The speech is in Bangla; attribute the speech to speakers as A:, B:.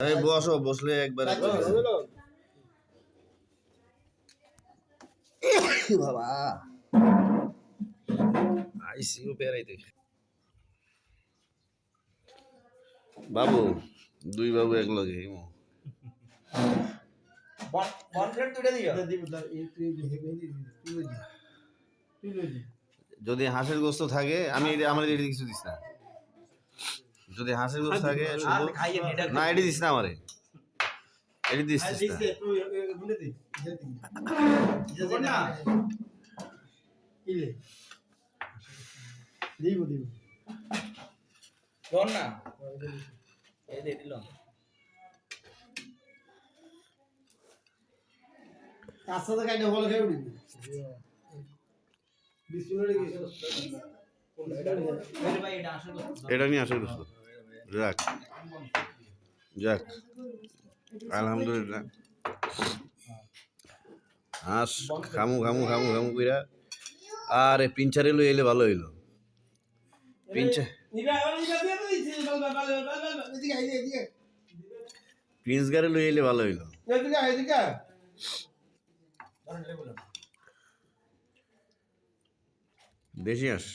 A: এই বসো, বসলে একবারে বাবা আইসিইউ বেরাইতে বাবু, দুই বাবু এক লগে যদি হাঁসের গোস্ত থাকে আমি আমার কিছু দিস না। যদি হাঁসের গোস্ত থাকে শুধু না, এটি দিস না আমারে, এটি দিস না।
B: দিব দিব না এই দে দিলাম কাঁচা তো কাইটা বলে খাই উঠি
A: এটা নিয়ে আসল গোস্ত যাক যাক আলহামদুলিল্লাহ। হাঁস খামু খামু খামু খামু কইরা আরে পিঞ্চারে লই এলে ভালো হইলো। প্রিন্স গারে লই এলে ভালো হইলো। দেশি হাঁস